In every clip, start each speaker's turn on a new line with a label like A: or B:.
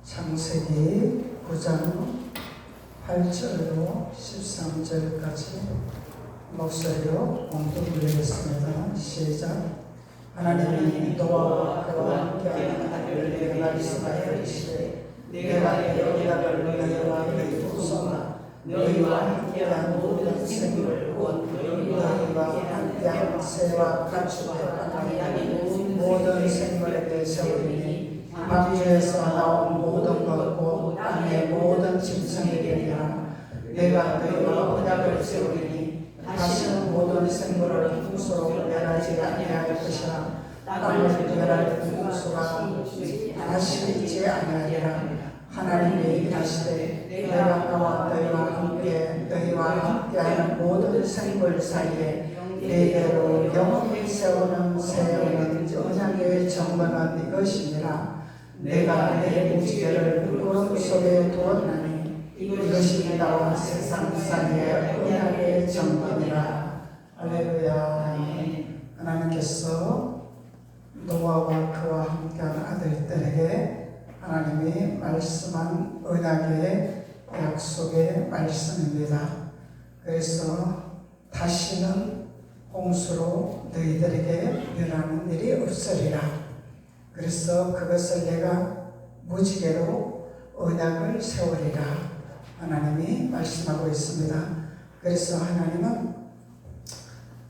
A: 창세기 9장 8절로 13절까지 목소리로 공독 올리겠습니다. 시작. 하나님이 노아와 그와 함께하는 하늘을 말씀하여 이르시되 내가 여기다가 너희와 너희 후손아 너희와 함께한 모든 생물 곧 너희와 함께한 새와 가축과 나귀 모든 생물에게 세우리니 방주에서 나온 모든 것 곧 땅의 모든 짐승에게니라. 내가 너희와 언약을 세우리니 다시는 모든 생물을 풍수로 멸하지 아니할 것이라. 땅을 멸할 풍수가 다시 있지 아니하리라. 하나님이 이르시되 내가 너와 너희와 함께하는 모든 생물 사이에 내게로 영원히 세우는 새 언약의 정번은 이것이니라. 내가 내 무지개를 구름 속에 두었나니 이것이 나와 세상 사이의 언약의 정번이라. 할렐루야. 하나님께서 노아와 그와 함께한 아들들에게 하나님이 말씀한 언약의 약속의 말씀입니다. 그래서 다시는 홍수로 너희들에게 멸하는 일이 없으리라. 그래서 그것을 내가 무지개로 언약을 세우리라. 하나님이 말씀하고 있습니다. 그래서 하나님은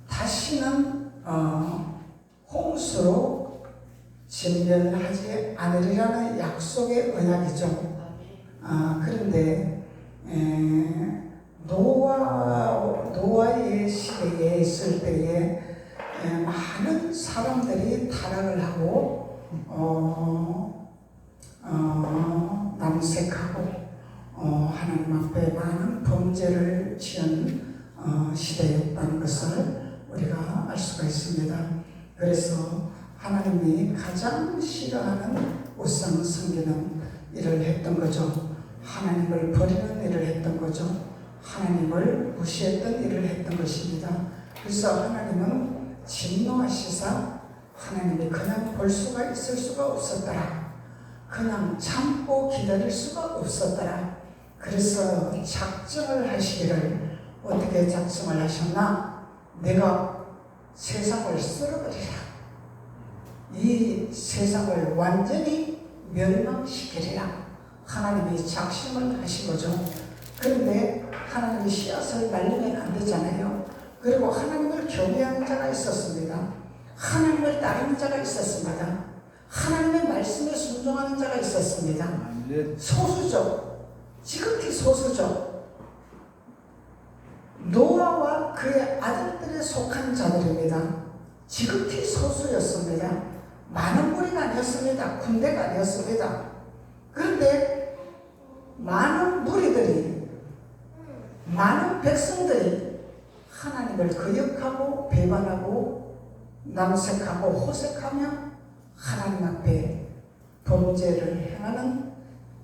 A: 다시는 홍수로 진멸하지 않으리라는 약속의 언약이죠. 그런데 노아의 시대에 있을 때에 많은 사람들이 타락을 하고 남색하고 하나님 앞에 많은 범죄를 지은 시대였다는 것을 우리가 알 수가 있습니다. 그래서 하나님이 가장 싫어하는 우상 섬기는 일을 했던 거죠. 하나님을 버리는 일을 했던 거죠. 하나님을 무시했던 일을 했던 것입니다. 그래서 하나님은 진노하시사 하나님이 그냥 볼 수가 있을 수가 없었더라. 그냥 참고 기다릴 수가 없었더라. 그래서 작정을 하시기를 어떻게 작정을 하셨나? 내가 세상을 쓸어버리라. 이 세상을 완전히 멸망시키리라. 하나님이 작심을 하신 거죠. 그런데 하나님이 씨앗을 날리면 안 되잖아요. 그리고 하나님을 경외하는 자가 있었습니다. 하나님을 따르는 자가 있었습니다. 하나님의 말씀에 순종하는 자가 있었습니다. 소수죠. 지극히 소수죠. 노아와 그의 아들들에 속한 자들입니다. 지극히 소수였습니다. 많은 무리가 아니었습니다. 군대가 아니었습니다. 그런데 많은 무리들이, 많은 백성들이 하나님을 거역하고 배반하고 남색하고 호색하며 하나님 앞에 범죄를 행하는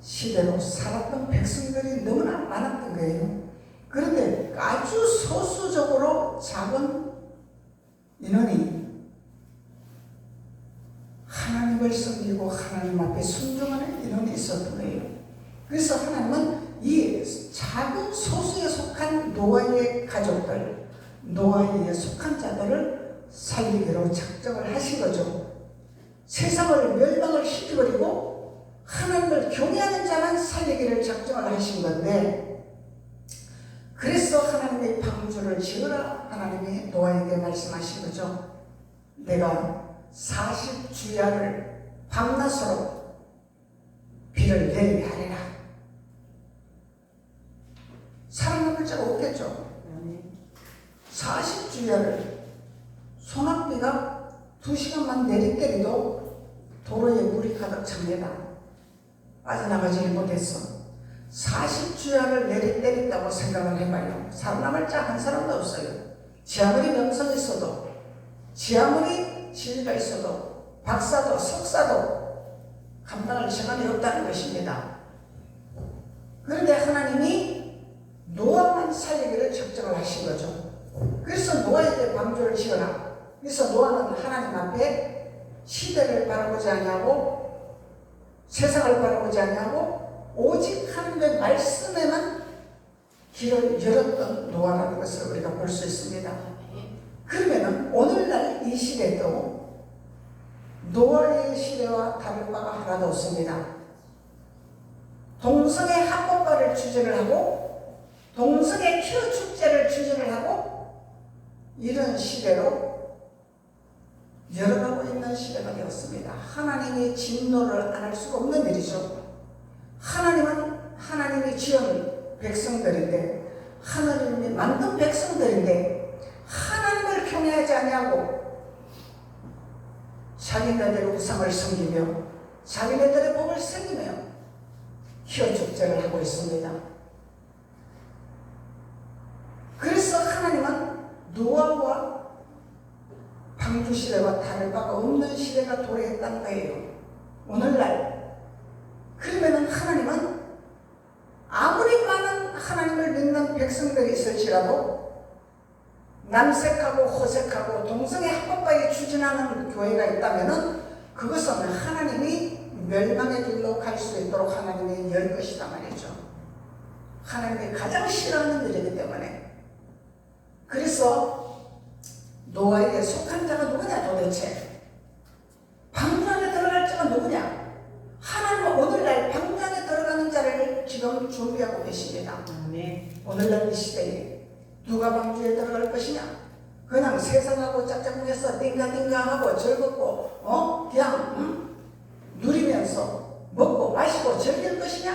A: 시대로 살았던 백성들이 너무나 많았던 거예요. 그런데 아주 소수적으로 작은 인원이 하나님을 섬기고 하나님 앞에 순종하는 인원이 있었던 거예요. 그래서 하나님은 이 작은 소수에 속한 노아의 가족들, 노아에 속한 자들을 살리기로 작정을 하신 거죠. 세상을 멸망을 시켜버리고 하나님을 경외하는 자만 살리기를 작정을 하신 건데, 그래서 하나님의 방주를 지으라 하나님이 노아에게 말씀하신 거죠. 내가 40주야를 밤낮으로 비를 내리게 하리라. 살아남을 자가 없겠죠. 40주야를 소낙비가 2시간만 내리때리도 도로에 물이 가득 찹니다. 빠져나가지 못했어. 40주야를 내리때린다고 생각을 해봐요. 살아남을 자 한 사람도 없어요. 지 아무리 명성이 있어도, 지 아무리 지위가 있어도, 박사도 석사도 감당할 시간이 없다는 것입니다. 그런데 하나님이 노아만 살리기를 작정을 하신 거죠. 그래서 노아에게 방주를 지어라. 그래서 노아는 하나님 앞에 시대를 바라보지 아니하고 세상을 바라보지 아니하고 오직 하나님의 말씀에만 길을 열었던 노아라는 것을 우리가 볼 수 있습니다. 그러면은 오늘날 이 시대도 노아의 시대와 다를 바가 하나도 없습니다. 동성애 합법화를 추진을 하고 동성애 큐 축제를 추진을 하고 이런 시대로 열어가고 있는 시대가 되었습니다. 하나님이 진노를 안 할 수가 없는 일이죠. 하나님은 하나님이 지은 백성들인데 하나님이 만든 백성들인데 하나님을 경외하지 아니하고 자기네들의 우상을 섬기며 자기네들의 복을 섬기며 희어 축제를 하고 있습니다. 그래서 하나님은 노아와 방주 시대와 다를 바가 없는 시대가 도래했다는 거예요. 오늘날. 그러면은 하나님은 아무리 많은 하나님을 믿는 백성들이 있을지라도 남색하고 호색하고 동성애 합법화에 추진하는 교회가 있다면은 그것은 하나님이 멸망의 길로 갈 수 있도록 하나님이 열 것이다 말이죠. 하나님이 가장 싫어하는 일이기 때문에. 그래서 노아에게 속한 자가 누구냐 도대체? 방주 안에 들어갈 자가 누구냐? 하나님은 오늘날 방주 안에 들어가는 자를 지금 준비하고 계십니다. 오늘날 이 시대에 누가 방주에 들어갈 것이냐? 그냥 세상하고 짝짝꿍해서 띵가띵가하고 즐겁고 그냥 누리면서 먹고 마시고 즐길 것이냐?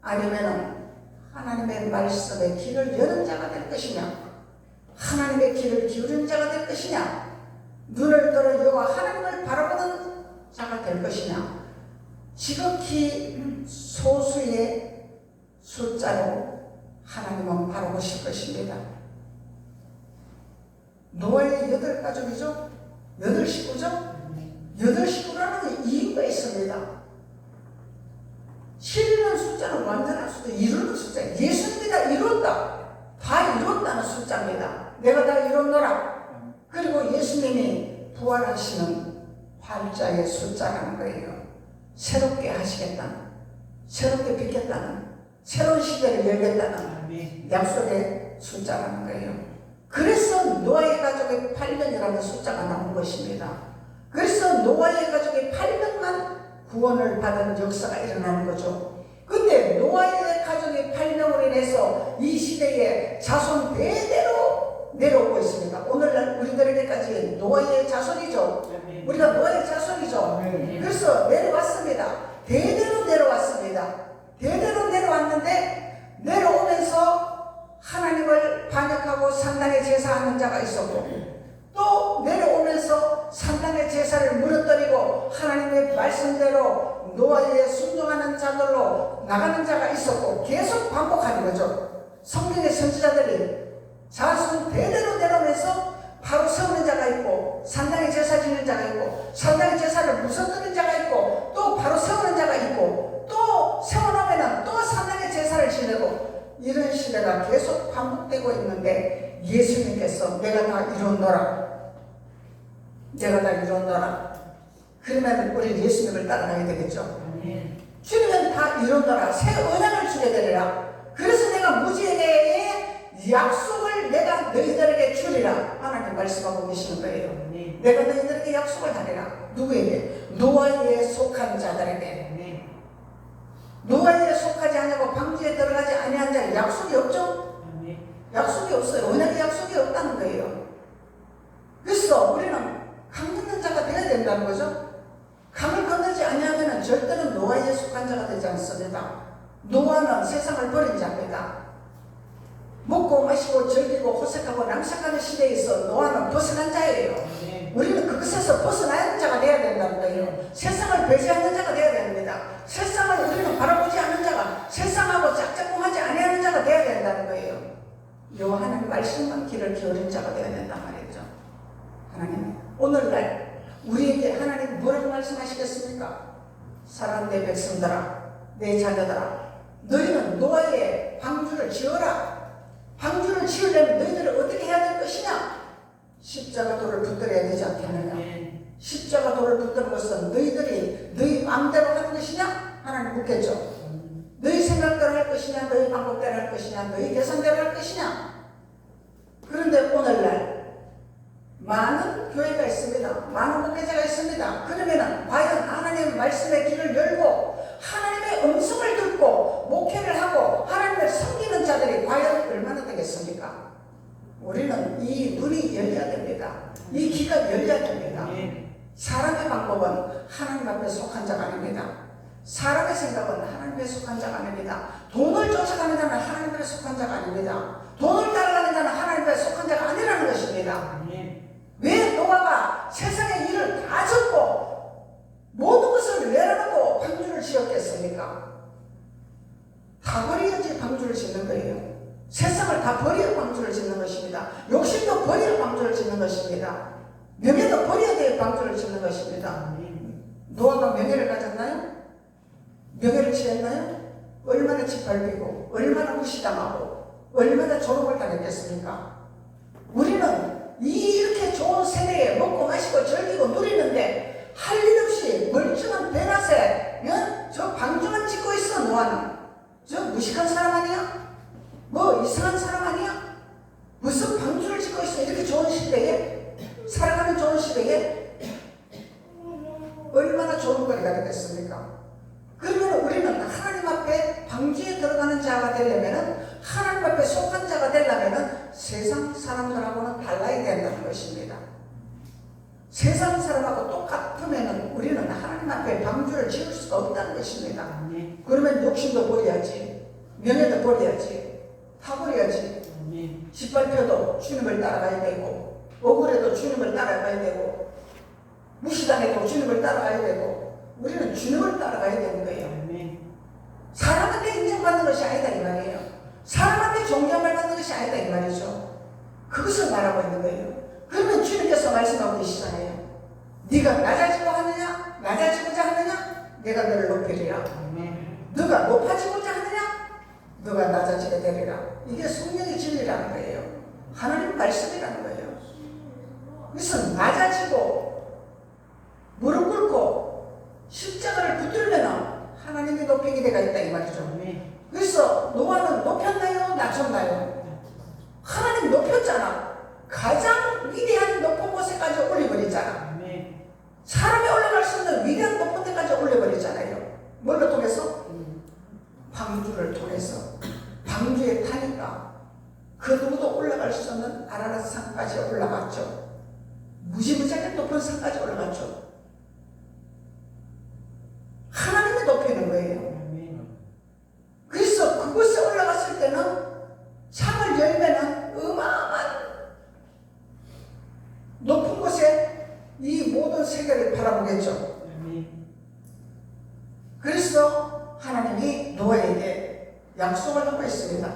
A: 아니면은 하나님의 말씀에 길을 여는 자가 될 것이냐? 하나님의 길을 기울이는 자가 될 것이냐? 눈을 들어 여호와 하나님을 바라보는 자가 될 것이냐? 지극히 소수의 숫자로 하나님은 바라보실 것입니다. 노아의 8가족이죠? 8식구죠? 8식구라는 이유가 있습니다. 실리는 숫자는 완전한 숫자, 이루는 숫자. 예수님이 다 이뤘다. 다 이뤘다는 숫자입니다. 내가 다 이뤘노라. 그리고 예수님이 부활하시는 활자의 숫자라는 거예요. 새롭게 하시겠다는, 새롭게 빚겠다는, 새로운 시대를 열겠다는 약속의 숫자라는 거예요. 그래서 노아의 가족의 8명이라는 숫자가 나온 것입니다. 그래서 노아의 가족의 8명만 구원을 받은 역사가 일어나는 거죠. 근데 노아의 가족의 8명으로 인해서 이 시대에 자손 대대로 내려오고 있습니다. 오늘날 우리들에게까지 노아의 자손이죠. 우리가 노아의 자손이죠. 그래서 내려왔습니다. 대대로 내려왔습니다. 대대로 내려왔는데 내려오면서 하나님을 반역하고 산당에 제사하는 자가 있었고 또 내려오면서 산당의 제사를 무너뜨리고 하나님의 말씀대로 노아에 순종하는 자들로 나가는 자가 있었고 계속 반복하는 거죠. 성경의 선지자들이 자손 대대로 내려오면서 바로 세우는 자가 있고 산당의 제사 지는 자가 있고 산당의 제사를 무너뜨리는 자가 있고 또 바로 세우는 자가 있고 또 세워놓으면 또 산당의 제사를 지내고 이런 시대가 계속 반복되고 있는데 예수님께서 내가 다 이뤘노라. 내가 다 이뤘노라. 그러면 우리 예수님을 따라가야 되겠죠. 주님은 다 이뤘노라. 새 언약을 주게 되리라. 그래서 내가 무지에게 약속을 내가 너희들에게 주리라. 하나님 말씀하고 계시는 거예요. 내가 너희들에게 약속을 하리라. 누구에게? 노아에 속한 자들에게. 노아에 속하지 않냐고 방주에 들어가지 아니한 자에 약속이 없죠? 약속이 없어요. 언약의 약속이 없다는 거예요. 그래서 우리는 강 건넌 자가 되어야 된다는 거죠. 강을 건너지 아니하면 절대로 노아에 속한 자가 되지 않습니다. 노아는 세상을 버린 자입니다. 먹고 마시고 즐기고 호색하고 남색하는 시대에 있어 노아는 벗어난 자예요. 우리는 그것에서 벗어나는 자가 되어야 된다는 거예요. 세상을 배제하는 자가 되어야 됩니다. 세상을 우리는 바라보지 않는 자가, 세상하고 짝짝꿍하지 아니하는 자가 되어야 된다는 거예요. 여호와 하나님 말씀만 귀를 기울인 자가 되어야 된단 말이죠. 하나님 오늘날 우리에게 하나님 뭐라고 말씀하시겠습니까? 사랑하는 내 백성들아, 내 자녀들아, 너희는 노아의 방주를 지어라. 방주를 지으려면 너희들은 어떻게 해야 될 것이냐? 십자가 돌을 붙들어야 되지 않겠느냐? 십자가 돌을 붙드는 것은 너희들이 너희 마음대로 하는 것이냐? 묻겠죠. 너희 생각대로 할 것이냐, 너희 방법대로 할 것이냐, 너희 계산대로 할 것이냐. 그런데 오늘날 많은 교회가 있습니다. 많은 목회자가 있습니다. 그러면은 과연 하나님의 말씀의 길을 열고 하나님의 음성을 듣고 목회를 하고 하나님을 섬기는 자들이 과연 얼마나 되겠습니까? 우리는 이 눈이 열려야 됩니다. 이 귀가 열려야 됩니다. 사람의 방법은 하나님 앞에 속한 자가 아닙니다. 사람의 생각은 하나님에 속한 자가 아닙니다. 돈을 쫓아가는 자는 하나님에 속한 자가 아닙니다. 돈을 따라가는 자는 하나님에 속한 자가 아니라는 것입니다. 왜 노아가 세상의 일을 다 접고 모든 것을 내려놓고 방주를 지었겠습니까? 다 버려야지 방주를 짓는 거예요. 세상을 다 버려 방주를 짓는 것입니다. 욕심도 버려 방주를 짓는 것입니다. 명예도 버려야 돼 방주를 짓는 것입니다. 노아가 명예를 가졌나요? 명예를 취했나요? 얼마나 짓밟히고 얼마나 무시당하고 얼마나 조롱을 당했겠습니까? 우리는 이렇게 좋은 세대에 먹고 마시고 즐기고 누리는데 할 일 없이 멀쩡한 배낮에 저 방주만 짓고 있어. 노아는 저 무식한 사람 아니야? 뭐 이상한 사람 아니야? 무슨 방주를 짓고 있어. 이렇게 좋은 시대에 살아가는 좋은 시대에 얼마나 좋은 거리가 되겠습니까? 그러면 우리는 하나님 앞에 방주에 들어가는 자가 되려면 하나님 앞에 속한 자가 되려면 세상 사람들하고는 달라야 된다는 것입니다. 세상 사람하고 똑같으면 우리는 하나님 앞에 방주를 지을 수가 없다는 것입니다. 그러면 욕심도 버려야지, 명예도 버려야지, 다 버려야지. 짓밟혀도 주님을 따라가야 되고, 억울해도 주님을 따라가야 되고, 무시당해도 주님을 따라가야 되고, 우리는 주님을 따라가야 되는 거예요. 사람한테 인정받는 것이 아니다 이 말이에요. 사람한테 존경을 받는 것이 아니다 이 말이죠. 그것을 말하고 있는 거예요. 그러면 주님께서 말씀하고 계시잖아요. 네가 낮아지고 하느냐, 낮아지고자 하느냐, 내가 너를 높이리라. 너가 높아지고자 하느냐, 너가 낮아지게 되리라. 이게 성령의 진리라는 거예요. 하나님 말씀이라는 거예요. 그래서 낮아지고 무릎 꿇고 십자가를 붙들면 하나님이 높이게 되가 있다 이 말이죠. 그래서 노아는 높였나요? 낮췄나요? 하나님 높였잖아. 가장 위대한 높은 곳에까지 올려버리잖아. 사람이 올라갈 수 없는 위대한 높은 데까지 올려버리잖아요. 뭘로 통해서? 방주를 통해서. 방주에 타니까 그 누구도 올라갈 수 없는 아라랏 산까지 올라갔죠. 무지무지하게 높은 산까지 올라갔죠. 하나님이 높이는 거예요. 그래서 그곳에 올라갔을 때는 창을 열면은 어마어마한 높은 곳에 이 모든 세계를 바라보겠죠. 그래서 하나님이 노아에게 약속을 하고 있습니다.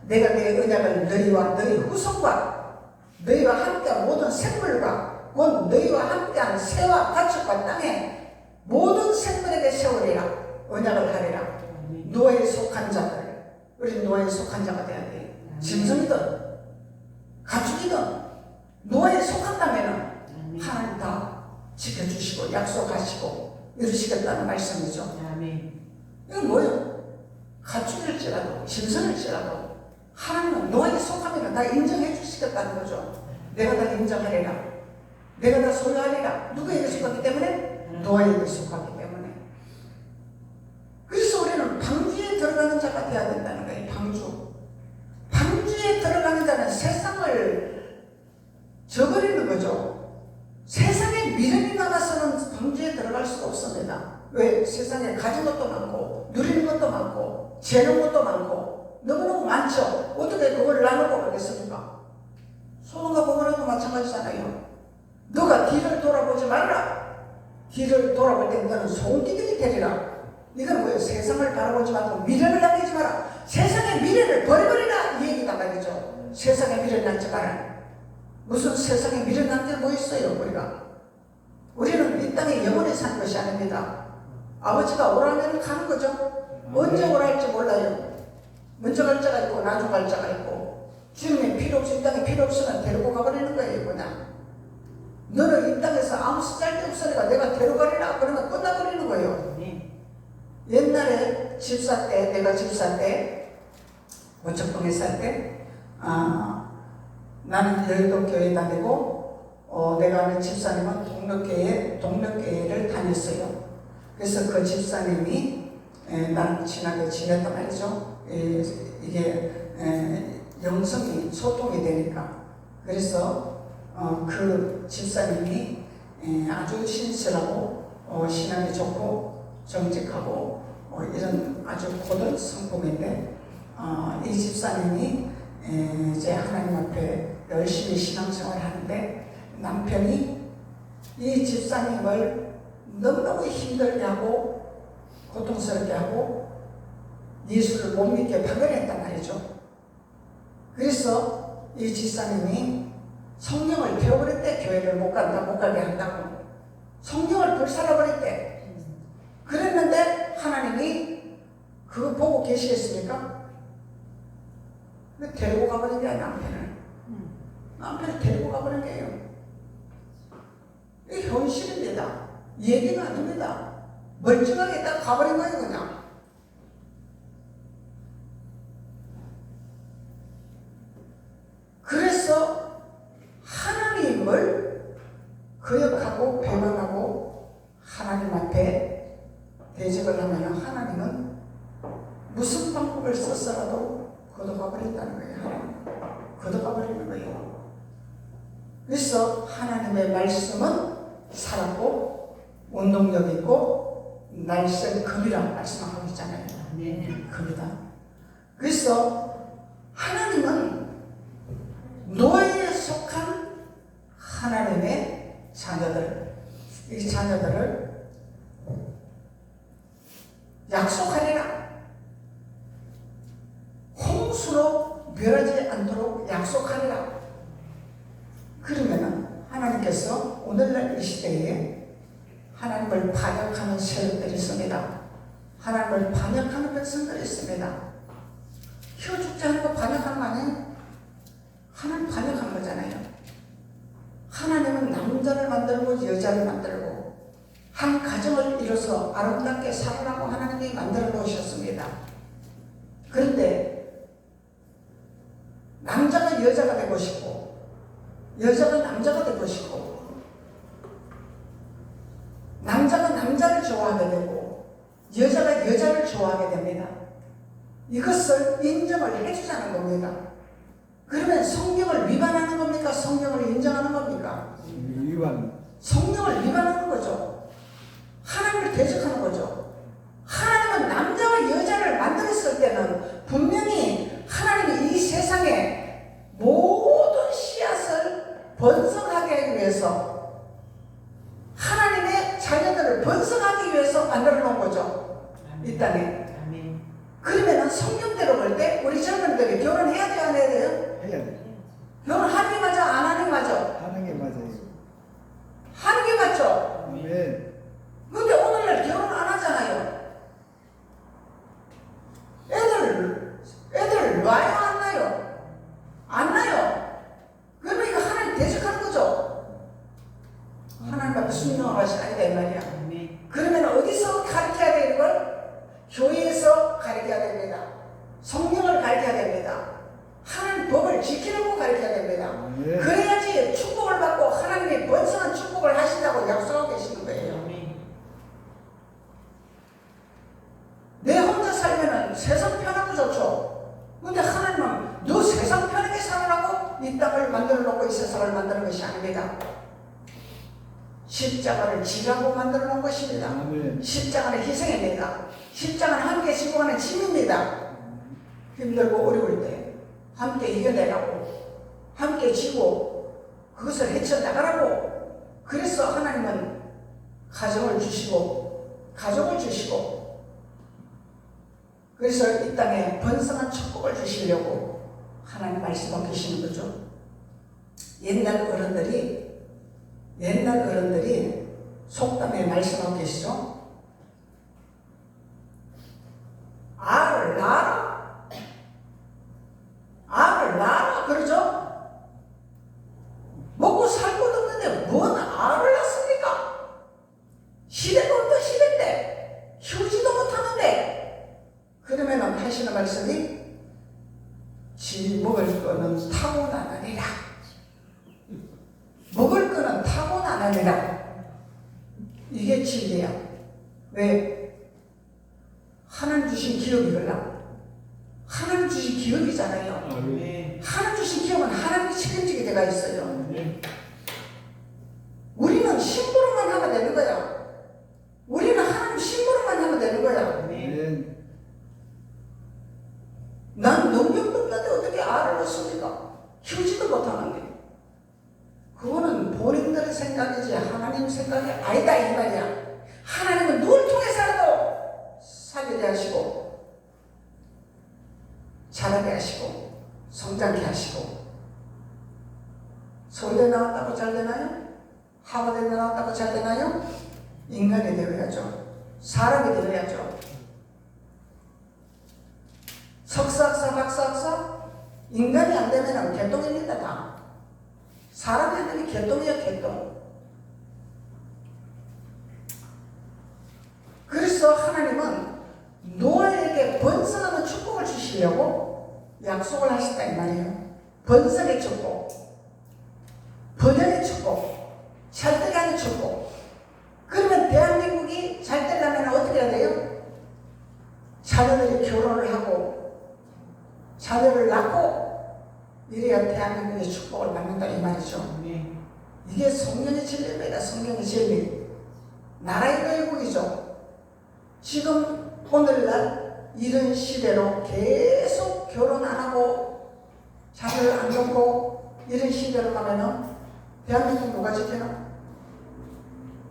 A: 내가 내 언약을 너희와 너희 후손과 너희와 함께한 모든 생물과 곧 너희와 함께한 새와 가축과 땅에 모든 생물에게 세우리라. 언약을 하리라. 노아에 속한 자들, 우리 노아에 속한 자가 돼야 돼. 짐승이든 가축이든 노아에 속한다면 하나님 다 지켜주시고 약속하시고 이루시겠다는 말씀이죠. 이건 뭐예요? 가축일지라도 짐승일지라도 하나님은 노아에 속하면 다 인정해 주시겠다는 거죠. 내가 다 인정하리라. 내가 다 소유하리라. 누구에게 속하기 때문에? 노아에게 속하기 때문에. 그래서 우리는 방주에 들어가는 자가 되어야 된다는 거예요. 방주. 방주에 들어가는 자는 세상을 저버리는 거죠. 세상에 미련이 남아서는 방주에 들어갈 수가 없습니다. 왜? 세상에 가진 것도 많고 누리는 것도 많고 재는 것도 많고 너무너무 많죠. 어떻게 그걸 나누고 가겠습니까? 소돔과 고모라도 마찬가지잖아요. 너가 뒤를 돌아보지 말라. 뒤를 돌아볼 때 너는 송기둥이 되리라. 이건 뭐예요? 세상을 바라보지 말고 미련을 남기지 마라. 세상의 미련을 버려버리라 이 얘기가 말이죠. 세상에 미련 남지 마라. 무슨 세상에 미련 남지 뭐 있어요? 우리는 이 땅에 영원히 사는 것이 아닙니다. 아버지가 오라면 가는 거죠. 언제 오라 할지 몰라요. 먼저 갈 자가 있고 나중 갈 자가 있고 주님이 필요 없이 이 땅에 필요 없으면 데리고 가버리는 거예요. 그냥 너는 이 땅에서 아무 쓸데없으니까 내가 데려가리라 그러면 끝나버리는 거예요. 옛날에 집사 때, 내가 집사 때, 고척동에 살 때, 나는 여의도 교회 다니고, 내가 아는 집사님은 동력교회를 다녔어요. 그래서 그 집사님이 나랑 친하게 지냈단 말이죠. 이게 영성이 소통이 되니까. 그래서 그 집사님이 아주 신실하고 신앙이 좋고 정직하고 이런 아주 고든 성품인데 이 집사님이 이제 하나님 앞에 열심히 신앙생활을 하는데 남편이 이 집사님을 너무너무 힘들게 하고 고통스럽게 하고 예수를 못 믿게 파견했단 말이죠. 그래서 이 집사님이 성령을 태워버렸대. 교회를 못 가게 한다고 성령을 불살라버렸대. 그랬는데 하나님이 그거 보고 계시겠습니까? 데리고 가버린 거야. 남편을 데리고 가버린 거예요. 이게 현실입니다. 얘기가 아닙니다. 멀쩡하게 딱 가버린 거예요. 그냥 그래서 하나님을 거역하고 배반하고 하나님 앞에 대적을 하면 하나님은 무슨 방법을 써서라도 걷어가 버린다는 거예요. 하나님 걷어가 버리는 거예요. 그래서 하나님의 말씀은 살았고 운동력 있고 날쌘 금이라 말씀하고 있잖아요. 금이다. 그래서 하나님은 노예에 속한 하나님의 자녀들, 이 자녀들을 약속하리라. 홍수로 멸하지 않도록 약속하리라. 그러면 하나님께서 오늘날 이 시대에 하나님을 반역하는 세력들이 있습니다. 하나님을 반역하는 백성들이 있습니다. 키워죽지 않은 거 반역하는 거 아니에요? 하나님 반역한 거잖아요. 하나님은 남자를 만들고 여자를 만들고 한 가정을 이뤄서 아름답게 살아라고 하나님이 만들어 놓으셨습니다. 그런데 남자가 여자가 되고 싶고 여자가 남자가 되고 싶고 남자가 남자를 좋아하게 되고 여자가 여자를 좋아하게 됩니다. 이것을 인정을 해주자는 겁니다. 그러면 성경을 위반하는 겁니까? 성경을 인정하는 겁니까?
B: 위반.
A: 성경을 위반하는 거죠. 하나님을 대적하는 거죠. 하나님은 남자와 여자를 만들었을 때는 분명히 하나님이 이 세상에 모든 씨앗을 번성하게 하기 위해서 하나님의 자녀들을 번성하기 위해서 만들어 놓은 거죠. 이 땅에. 그러면 성경대로 볼 때 우리 젊은이들이 결혼해야 돼요? 안 해야 돼요?
B: 해야 돼.
A: 결혼하는 게 맞아? 안 하는 게 맞아?
B: 하는 게 맞아요.
A: 하는 게 맞죠?
B: 아멘.
A: 근데 오늘날 결혼 안 하잖아요. 애들 놔요? 안 나요? 안 나요. 그러면 이거 하나님 대적하는 거죠. 하나님 앞에 순종하시 아니다 이 말이야. 그러면 어디서 가르쳐야 돼 이걸? 교회에서 가르쳐야 됩니다. 성령을 가르쳐야 됩니다. 하나님 법을 지키려고 가르쳐야 됩니다. 그래야지 축복을 받고 하나님이 번성한 축복을 하신다고 약속하고 계시는 거예요. 내 혼자 살면은 세상 편하고 좋죠. 근데 하나님은 너 세상 편하게 살아라고 이 땅을 만들어 놓고 이 세상을 만드는 것이 아닙니다. 십자가를 지라고 만들어 놓은 것입니다. 십자가는 희생입니다. 십자가는 함께 지고 가는 짐입니다. 힘들고 어려울 때 함께 이겨내라고 함께 지고 그것을 헤쳐나가라고. 그래서 하나님은 가정을 주시고 가족을 주시고 그래서 이 땅에 번성한 축복을 주시려고 하나님 말씀하고 계시는 거죠. 옛날 어른들이 속담에 말씀하고 계시죠. 알을 낳아라 그러죠. 먹고 살 것 없는데 뭔 알을 낳습니까? 시대가 어떤 시대인데 휴지도 못하는데 하시는 말씀이 지 먹을 거는 타고나느니라. 먹을 거는 타고나느니라. 이게 진리야. 왜? 하나님 주신 기업이 걸라. 하나님 주신 기업이잖아요. 하나님 주신 기업은 하나님이 책임지게 되어 있어요. 우리는 심부름만 하면 되는 거야. 우리는 하나님 심부름만 하면 되는 거야. 난 농경 끝났는데 어떻게 알을 얻습니까? 키우지도 못하는데. 그거는 본인들의 생각이지 하나님 생각이 아니다 이 말이야. 하나님은 누굴 통해서라도 살리게 하시고 자라게 하시고 성장케 하시고. 서울대 나왔다고 잘 되나요? 하버드에 나왔다고 잘 되나요? 인간이 되어야죠. 사람이 되어야죠. 석사학사 박사학사 인간이 안 되면 개똥입니다. 다 사람이 안 되면 개똥이에요. 개똥. 그래서 하나님은 노아에게 번성하는 축복을 주시려고 약속을 하셨다 이 말이에요. 번성의 축복, 번영의 축복, 잘되게 하는 축복. 그러면 대한민국이 잘되게 하면 어떻게 해야 돼요? 자녀들이 결혼을 하고 자녀를 낳고 이래야 대한민국의 축복을 받는다 이 말이죠. 이게 성령의 진리입니다. 성령의 진리. 나라의 교육이죠. 지금 오늘날 이런 시대로 계속 결혼 안 하고 자녀를 안 낳고 이런 시대로 가면은 대한민국 누가 지켜나?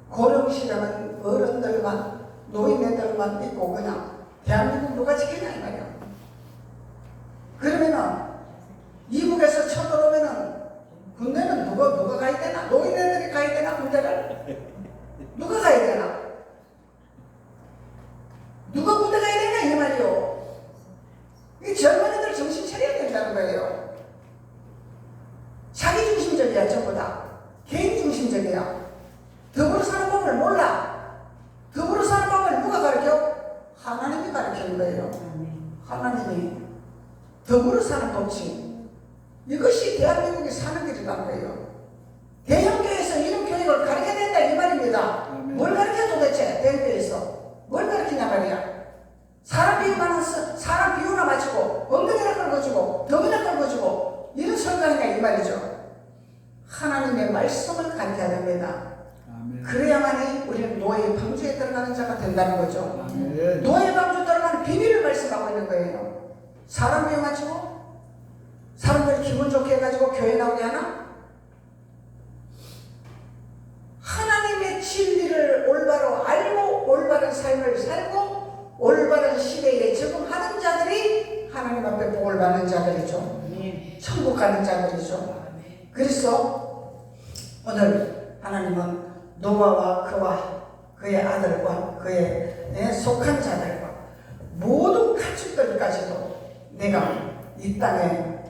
A: 고령시대는 어른들만 노인네들만 있고 그냥 대한민국 누가 지키냐 이 말이야. 그러면은 이북에서 쳐들어오면은 군대는 누가 가야 되나? 노인네들이 가야 되나? 군대를? 누가 가야 되나? 누가 군대 가야 되냐 이 말이요. 이 젊은이들 정신 차려야 된다는 거예요. 자기 중심적이야. 전부 다 개인 중심적이야. 더불어 사는 법을 몰라. 더불어 사는 법을 누가 가르쳐? 하나님이 가르치는 거예요. 하나님이 더불어 사는 법칙. 이것이 대한민국이 사는 길이라는 거예요. 대형교회에서 이런 교육을 가르쳐야 된다 이 말입니다. 뭘 가르쳐 도대체 대형교회에서? 뭘 가르치냐 말이야. 사람 비유나 맞추고 엉덩이나 끌어주고 덤이나 끌어주고 이런 설명이냐 이 말이죠. 하나님의 말씀을 가르쳐야 됩니다. 그래야만이 우리는 노예의 방주에 들어가는 자가 된다는 거죠. 노예의 방주에 들어가는 비밀을 말씀하고 있는 거예요. 사람 비유 맞추고 사람들이 기분 좋게 해가지고 교회 나오게 하나? 하나님의 진리를 올바로 알고 올바른 삶을 살고 올바른 시대에 적응하는 자들이 하나님 앞에 복을 받는 자들이죠. 천국 가는 자들이죠. 그래서 오늘 하나님은 노아와 그와 그의 아들과 그의 속한 자들과 모든 가축들까지도 내가 이 땅에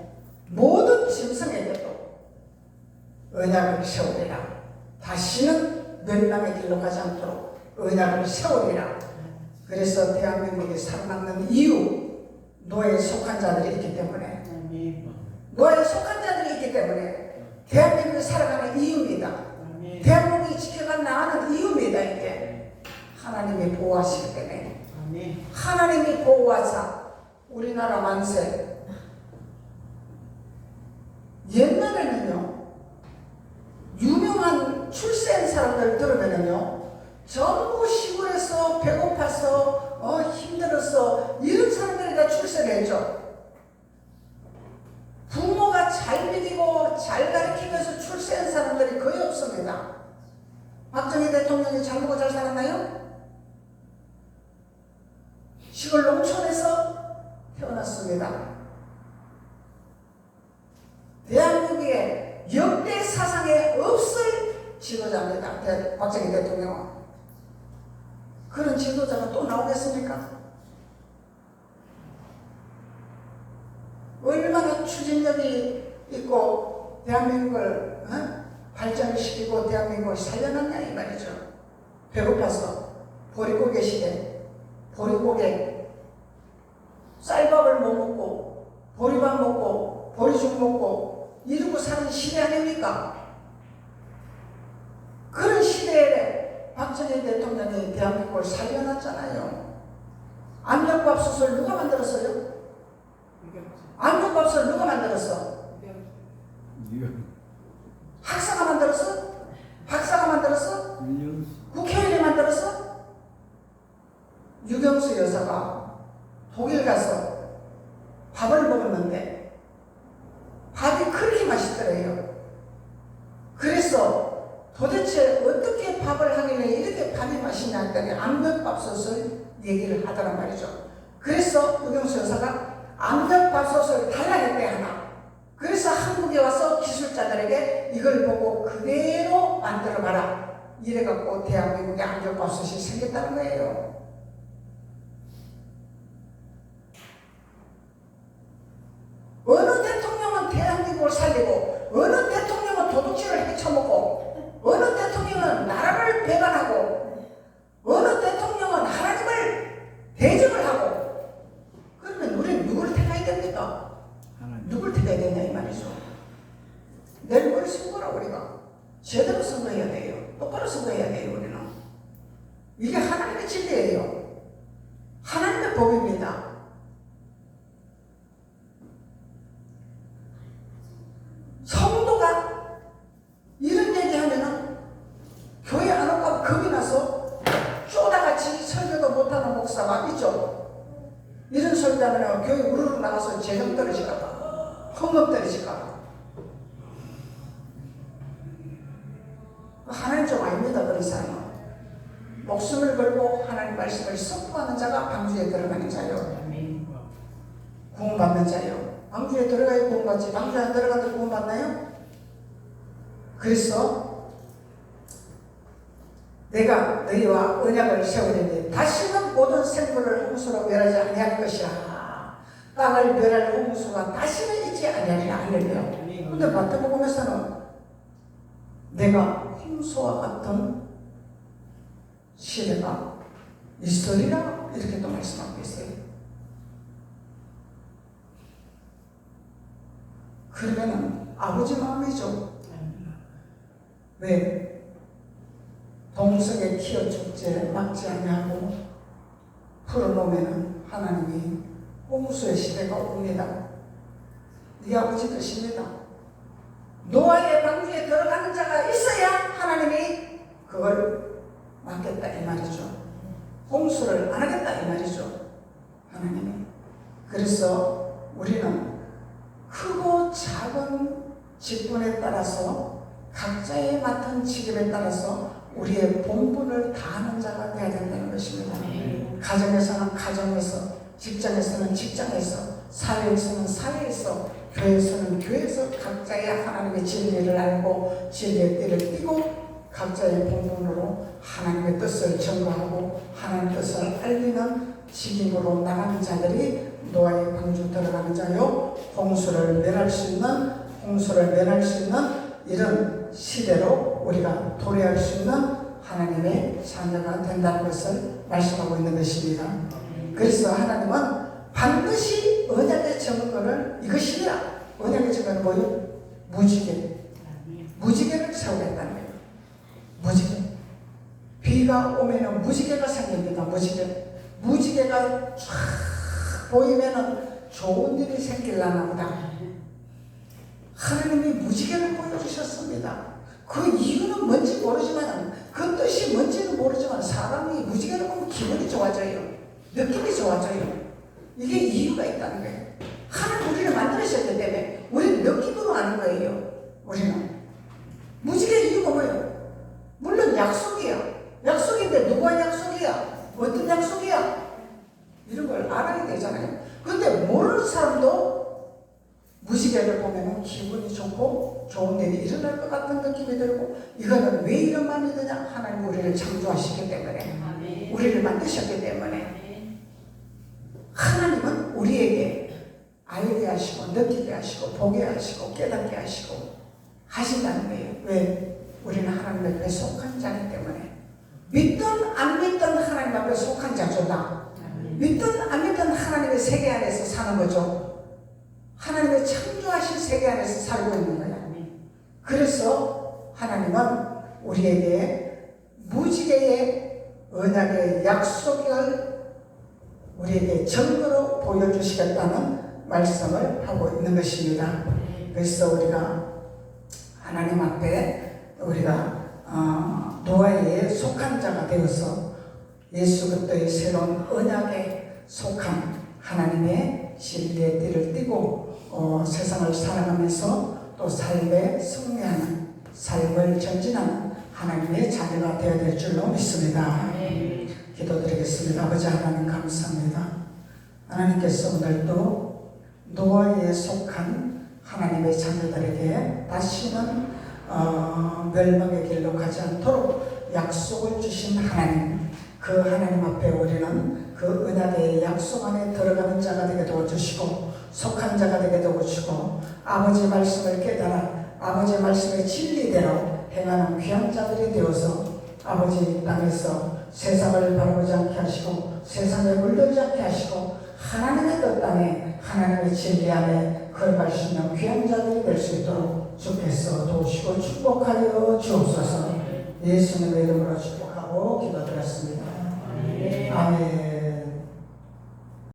A: 모든 짐승에게도 언약을 세우리라. 다시는 멸망의 길로 가지 않도록 언약을 세우리라. 그래서 대한민국이 살아남는 이유, 노예에 속한 자들이 있기 때문에, 노예에 속한 자들이 있기 때문에 대한민국이 살아가는 이유입니다. 대한민국이 지켜가 나가는 이유입니다. 이게 하나님이 보호하시기 때문에. 하나님이 보호하사 우리나라 만세. 옛날에는요, 유명한 출세한 사람들 들으면요, 전부 시골에서 배고파서 힘들어서 이런 사람들이 다 출세를 했죠. 부모가 잘 믿이고 잘 가르치면서 출세한 사람들이 거의 없습니다. 박정희 대통령이 잘 먹고 잘 살았나요? 시골 농촌에서 태어났습니다. 대한민국의 역대 사상에 없을 지도자입니다. 박정희 대통령은. 그런 지도자가 또 나오겠습니까? 얼마나 추진력이 있고 대한민국을 발전을 시키고 대한민국을 살려놨냐 이 말이죠. 배고파서 보릿고개 시대, 보릿고개 쌀 보리밥 먹고 보리죽 먹고 이러고 사는 시대 아닙니까? 그런 시대에 박정희 대통령이 대한민국을 살려놨잖아요. 압력밥솥을 누가 만들었어요? 압력밥솥을 누가 만들었어? 학사가 만들었어? 박사가 만들었어? 국회의원이 만들었어? 유경수 여사가 독일 가서 밥을 먹었는데 밥이 그렇게 맛있더래요. 그래서 도대체 어떻게 밥을 하길래 이렇게 밥이 맛있냐 했더니 압력밥솥을 얘기를 하더란 말이죠. 그래서 유경수 여사가 압력밥솥을 달라했대 하나. 그래서 한국에 와서 기술자들에게 이걸 보고 그대로 만들어봐라. 이래갖고 대한민국에 압력밥솥이 생겼다는 거예요. 어느 대통령은 대한민국을 살리고 어느 대통령은 도둑질을 헤쳐먹고 어느 대통령은 나라를 배반하고 어느 대통령은 하나님을 대적을 하고 그러면 우리는 누구를 택해야 됩니까? 누굴 택해야 되냐 이 말이죠. 내일 머리 선거라 우리가 제대로 선거해야 돼요. 똑바로 선거해야 돼요. 우리는 이게 하나님의 진리예요. 하나님의 법입니다. 성도가 이런 얘기하면은 교회 안 올까 겁이 나서 쪼다같이 설교도 못하는 목사가 있죠. 이런 설교하면 교회 우르르 나가서 재정 떨어질까봐 헌금 떨어질까봐. 하나님 좀 아닙니다. 그런 사람은 목숨을 걸고 하나님 말씀을 선포하는 자가 방주에 들어가는 자요. 구원받는 자요. 방주에 들어가야 구원받지. 방주에 안 들어가도 구원받나요? 그래서 내가 너희와 언약을 세우리니 다시는 모든 생물을 홍수로 멸하지 아니할 것이라. 땅을 멸할 홍수가 다시는 있지 아니하리라. 할렐루야. 근데 마태복음에서는 내가 홍수와 같은 시대가 있으리라 이렇게 또 말씀하고 있어요. 그러면은 아버지 마음이죠. 왜? 동석에 키워 축제 막지 아니하고 풀어놓으면은 하나님이 홍수의 시대가 옵니다. 네 아버지 뜻입니다. 노아의 방주에 들어가는 자가 있어야 하나님이 그걸 막겠다 이 말이죠. 홍수를 안 하겠다 이 말이죠. 하나님이. 그래서 우리는 크고 작은 직분에 따라서 각자의 맡은 직업에 따라서 우리의 본분을 다하는 자가 되어야 된다는 것입니다. 가정에서는 가정에서, 직장에서는 직장에서, 사회에서는 사회에서, 교회에서는 교회에서 각자의 하나님의 진리를 알고 진리의 띠를 띠고 각자의 본분으로 하나님의 뜻을 전가하고 하나님의 뜻을 알리는 직임으로 나가는 자들이 노아의 방주 들어가는 자요. 홍수를 면할 수 있는 이런 시대로 우리가 도래할 수 있는 하나님의 자녀가 된다는 것을 말씀하고 있는 것입니다. 그래서 하나님은 반드시 언약의 증거를 이것이야. 언약의 증거는 뭐예요? 무지개를 세우겠다는 거예요. 무지개. 비가 오면은 무지개가 생깁니다. 무지개가 쫙 보이면은 좋은 일이 생길라나 보다. 하나님이 무지개를 보여주셨습니다. 그 이유는 뭔지 모르지만, 그 뜻이 뭔지는 모르지만 사람이 무지개를 보면 기분이 좋아져요. 느낌이 좋아져요. 이게 이유가 있다는 거예요. 하나님 우리를 만들으셨기 때문에 우리는 느낌으로 아는 거예요. 우리는 무지개 이유가 뭐예요? 물론 약속이야. 약속인데 누가 약속이야? 어떤 약속이야? 이런 걸 알아야 되잖아요. 근데 모르는 사람도 무지개를 보면 기분이 좋고 좋은 일이 일어날 것 같은 느낌이 들고, 이거는 왜 이런 마음이 드냐? 하나님 우리를 창조하셨기 때문에, 우리를 만드셨기 때문에. 하나님은 우리에게 알게 하시고 느끼게 하시고 보게 하시고 깨닫게 하시고 하신다는 거예요. 왜? 우리는 하나님 앞에 속한 자이기 때문에. 믿든 안 믿든 하나님 앞에 속한 자죠. 믿든 안 믿든 하나님의 세계 안에서 사는 거죠. 하나님의 창조하신 세계 안에서 살고 있는 거야. 그래서 하나님은 우리에게 무지개의 언약의 약속을 우리에게 증거로 보여주시겠다는 말씀을 하고 있는 것입니다. 그래서 우리가 하나님 앞에 우리가 노아에 속한 자가 되어서 예수 그리스도의 새로운 언약에 속한 하나님의 진리의 띠를 띠고 세상을 살아가면서 또 삶에 승리하는 삶을 전진하는 하나님의 자녀가 되어야 될 줄로 믿습니다. 기도드리겠습니다. 아버지 하나님 감사합니다. 하나님께서 오늘도 노아에 속한 하나님의 자녀들에게 다시는 멸망의 길로 가지 않도록 약속을 주신 하나님, 그 하나님 앞에 우리는 그 언약의 약속 안에 들어가는 자가 되게 도와주시고 속한 자가 되게 도와주시고 아버지 말씀을 깨달아 아버지 말씀의 진리대로 행하는 귀한 자들이 되어서 아버지 땅에서 세상을 바라보지 않게 하시고 세상에 물들지 않게 하시고 하나님의 뜻 땅에 하나님의 진리 안에 걸어갈 수 있는 귀한 자들이 될 수 있도록 주께서 도우시고 축복하여 주옵소서. 예수님의 이름으로 축복하고 기도드렸습니다. 아멘.